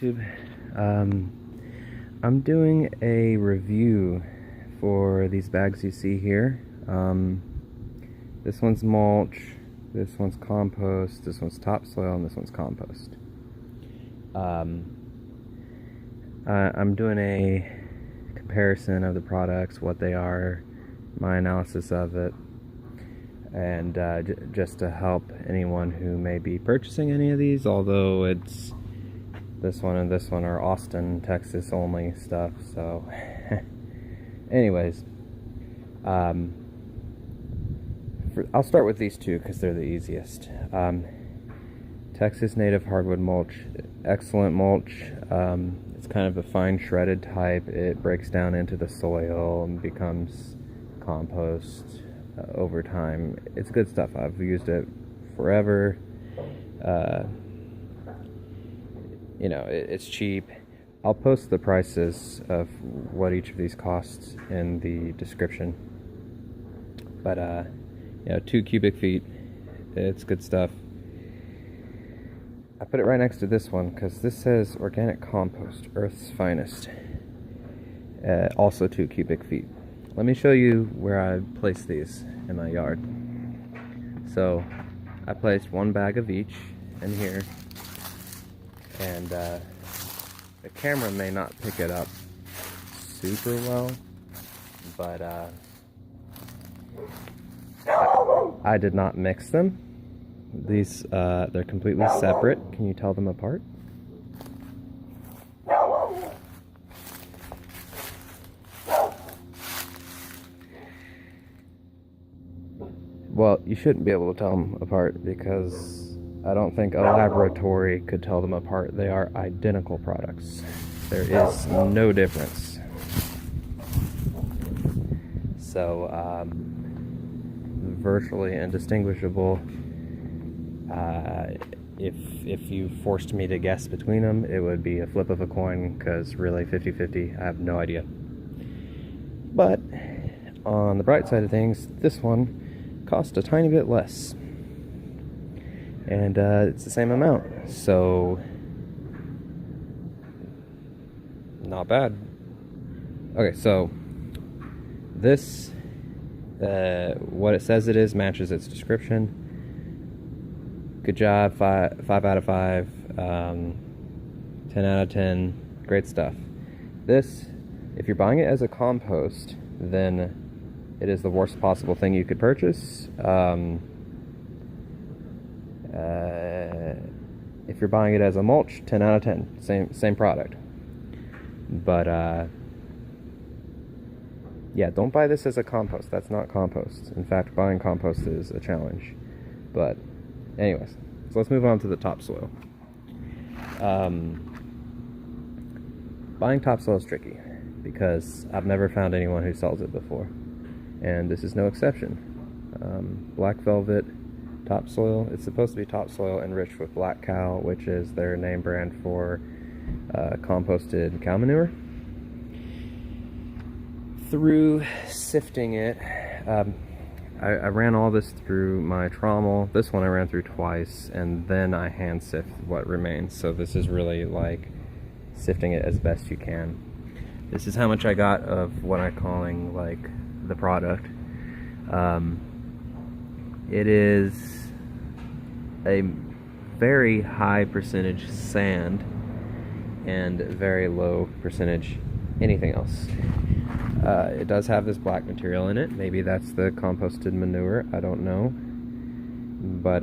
YouTube. I'm doing a review for these bags you see here. This one's mulch, this one's compost, this one's topsoil, and this one's compost. I'm doing a comparison of the products, what they are, my analysis of it, and just to help anyone who may be purchasing any of these, although it's this one and this one are Austin, Texas only stuff, so anyways, I'll start with these two because they're the easiest. Texas native hardwood mulch, excellent mulch. It's kind of a fine shredded type. It breaks down into the soil and becomes compost over time. It's good stuff. I've used it forever. You know, it's cheap. I'll post the prices of what each of these costs in the description. But you know, 2 cubic feet, it's good stuff. I put it right next to this one because this says organic compost, Earth's finest. Also 2 cubic feet. Let me show you where I place these in my yard. So I placed 1 bag of each in here, and the camera may not pick it up super well, but I did not mix them. These they're completely separate. Can you tell them apart? Well, you shouldn't be able to tell them apart because I don't think a laboratory could tell them apart. They are identical products. There is no difference. So, virtually indistinguishable. If you forced me to guess between them, it would be a flip of a coin, because really 50-50, I have no idea. But on the bright side of things, this one cost a tiny bit less, and it's the same amount, so not bad. Okay, so this what it says it is matches its description. Good job. 5 out of 5, 10 out of 10, great stuff. This, if you're buying it as a compost, then it is the worst possible thing you could purchase. If you're buying it as a mulch, 10 out of 10, same product. But yeah, don't buy this as a compost. That's not compost. In fact, buying compost is a challenge. But anyways, so let's move on to the topsoil. Buying topsoil is tricky because I've never found anyone who sells it before, and this is no exception. Black velvet topsoil. It's supposed to be topsoil enriched with black cow, which is their name brand for composted cow manure. Through sifting it, I ran all this through my trommel. This one I ran through twice, and then I hand sift what remains. So this is really like sifting it as best you can. This is how much I got of what I'm calling like the product. It is a very high percentage sand and very low percentage anything else. It does have this black material in it. Maybe that's the composted manure, I don't know. But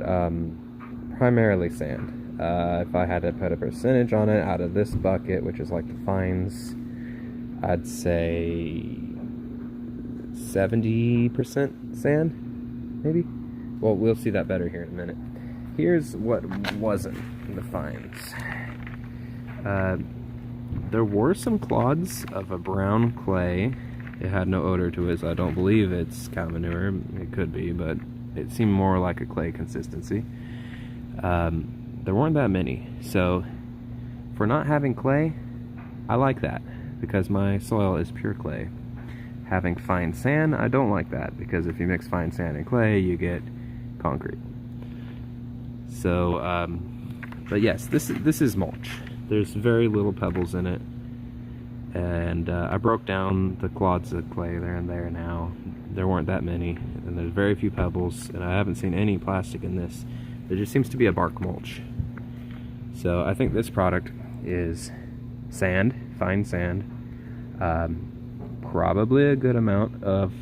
primarily sand. If I had to put a percentage on it out of this bucket, which is like the fines, I'd say 70% sand, maybe? Well, we'll see that better here in a minute. Here's what wasn't the fines. There were some clods of a brown clay. It had no odor to it, so I don't believe it's cow manure. It could be, but it seemed more like a clay consistency. There weren't that many, so for not having clay, I like that because my soil is pure clay. Having fine sand, I don't like that because if you mix fine sand and clay, you get concrete. So, but yes, this is mulch. There's very little pebbles in it, and I broke down the clods of clay there and there now. There weren't that many, and there's very few pebbles, and I haven't seen any plastic in this. There just seems to be a bark mulch. So I think this product is sand, fine sand, probably a good amount of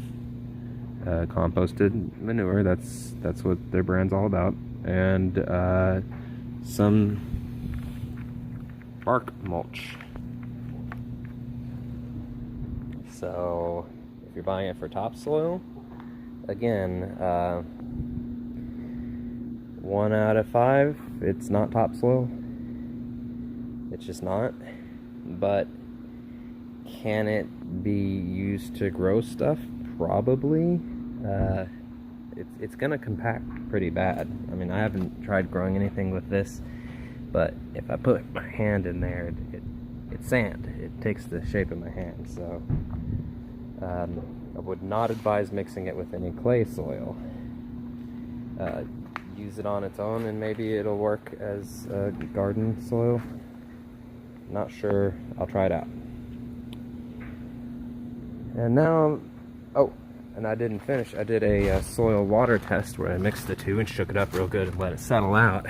composted manure. That's what their brand's all about, and some bark mulch. So if you're buying it for topsoil, again, 1 out of 5, it's not topsoil. It's just not. But can it be used to grow stuff? Probably. It's gonna compact pretty bad. I mean, I haven't tried growing anything with this, but if I put my hand in there, it's sand. It takes the shape of my hand. So I would not advise mixing it with any clay soil. Use it on its own, and maybe it'll work as garden soil. Not sure. I'll try it out. And now, oh, and I didn't finish. I did a soil water test where I mixed the two and shook it up real good and let it settle out.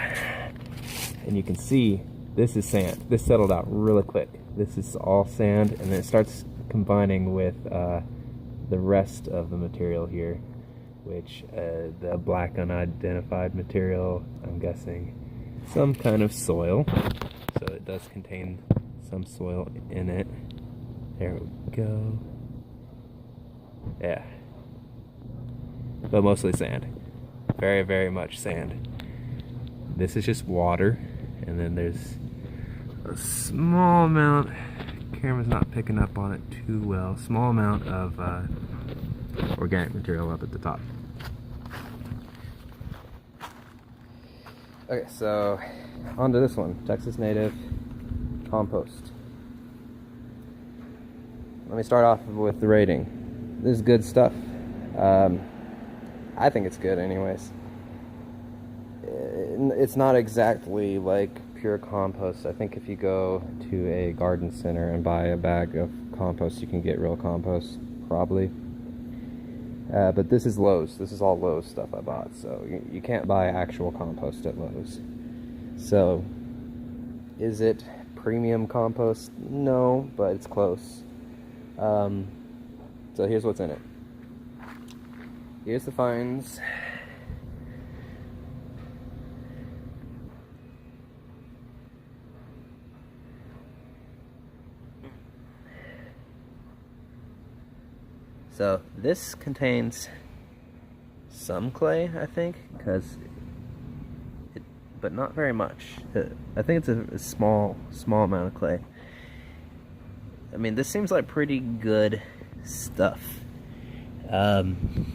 And you can see this is sand. This settled out really quick. This is all sand, and then it starts combining with the rest of the material here, which the black unidentified material, I'm guessing some kind of soil. So it does contain some soil in it. There we go. Yeah. But mostly sand. Very, very much sand. This is just water, and then there's a small amount, camera's not picking up on it too well, small amount of organic material up at the top. Okay, so on to this one, Texas Native Compost. Let me start off with the rating. This is good stuff. I think it's good anyways. It's not exactly like pure compost. I think if you go to a garden center and buy a bag of compost, you can get real compost, probably. But this is Lowe's. This is all Lowe's stuff I bought, so you can't buy actual compost at Lowe's. So, is it premium compost? No, but it's close. So here's what's in it. Here's the fines. So this contains some clay, I think, but not very much. I think it's a small amount of clay. I mean, this seems like pretty good stuff. I'm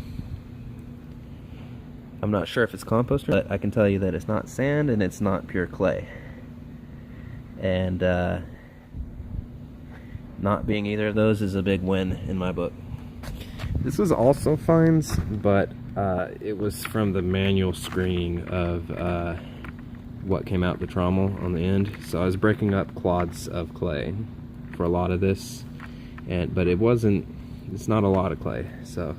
not sure if it's compost, but I can tell you that it's not sand and it's not pure clay. And not being either of those is a big win in my book. This was also fines, but it was from the manual screening of what came out the trommel on the end. So I was breaking up clods of clay for a lot of this, but it's not a lot of clay. So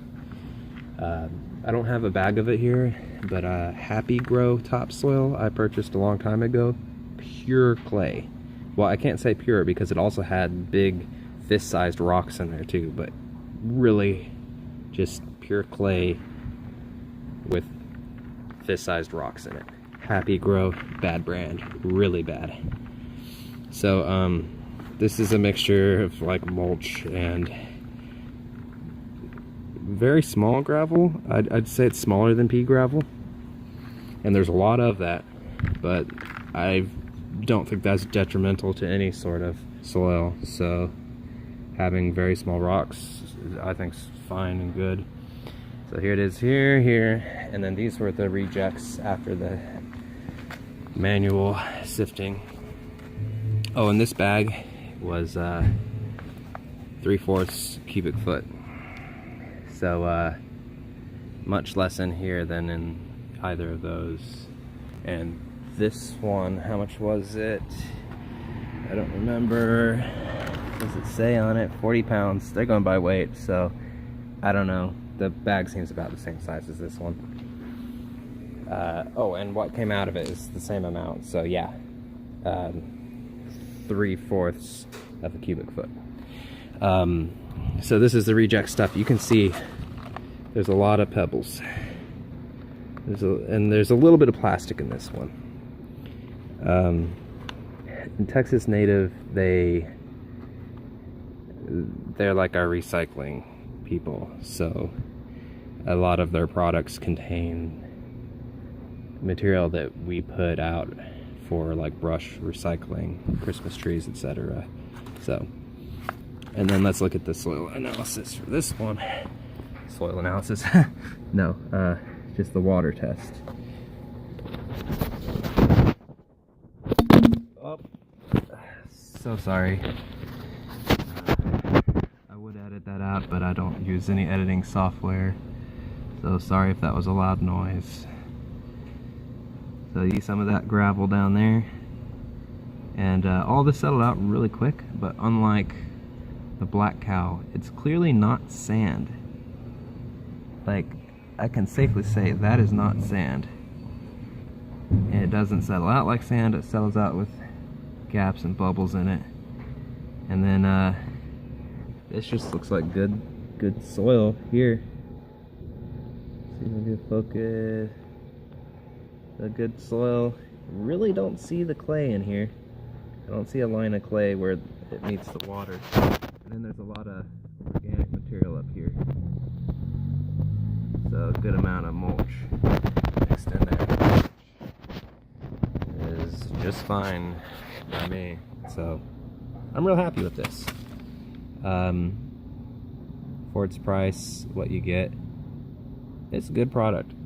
I don't have a bag of it here, but Happy Grow topsoil I purchased a long time ago, pure clay. Well, I can't say pure because it also had big fist-sized rocks in there too, but really just pure clay with fist-sized rocks in it. Happy Grow, bad brand, really bad. So this is a mixture of like mulch and very small gravel. I'd say it's smaller than pea gravel, and there's a lot of that, but I don't think that's detrimental to any sort of soil. So having very small rocks, I think, is fine and good. So here it is, here, and then these were the rejects after the manual sifting. Oh, and this bag was 3/4 cubic foot. So much less in here than in either of those. And this one, how much was it? I don't remember. Does it say on it? 40 pounds. They're going by weight, so I don't know. The bag seems about the same size as this one. Oh, and what came out of it is the same amount, so yeah. 3/4 of a cubic foot. So this is the reject stuff. You can see there's a lot of pebbles. There's a little bit of plastic in this one. In Texas Native, they're like our recycling people, so a lot of their products contain material that we put out for like brush recycling, Christmas trees, etc. So, and then let's look at the soil analysis for this one. Soil analysis? No, just the water test. Oh, so sorry. I would edit that out, but I don't use any editing software. So sorry if that was a loud noise. So you see some of that gravel down there. And all this settled out really quick, but unlike the black cow, it's clearly not sand. Like, I can safely say that is not sand. And it doesn't settle out like sand, it settles out with gaps and bubbles in it. And then this just looks like good soil here. See, maybe focus. The good soil. Really don't see the clay in here. I don't see a line of clay where it meets the water. And then there's a lot of organic material up here. So a good amount of mulch mixed in there. Is just fine by me. So I'm real happy with this. For its price, what you get, it's a good product.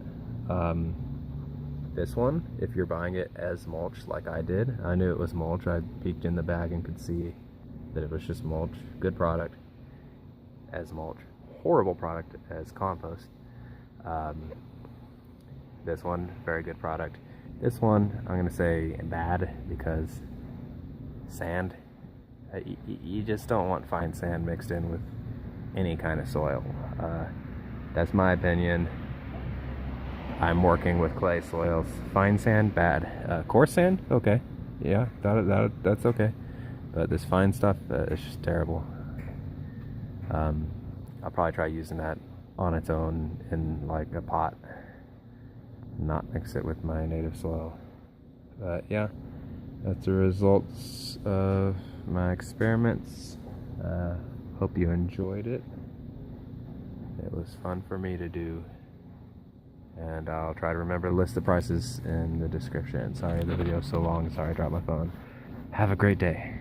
This one, if you're buying it as mulch like I did, I knew it was mulch. I peeked in the bag and could see that it was just mulch. Good product as mulch. Horrible product as compost. This one, very good product. This one, I'm gonna say bad because sand. You just don't want fine sand mixed in with any kind of soil. That's my opinion. I'm working with clay soils. Fine sand, bad. Coarse sand, okay. Yeah, that's okay. But this fine stuff, it's just terrible. I'll probably try using that on its own in like a pot. Not mix it with my native soil. But yeah, that's the results of my experiments. Hope you enjoyed it. It was fun for me to do. And I'll try to remember to list the prices in the description. Sorry the video's so long. Sorry I dropped my phone. Have a great day.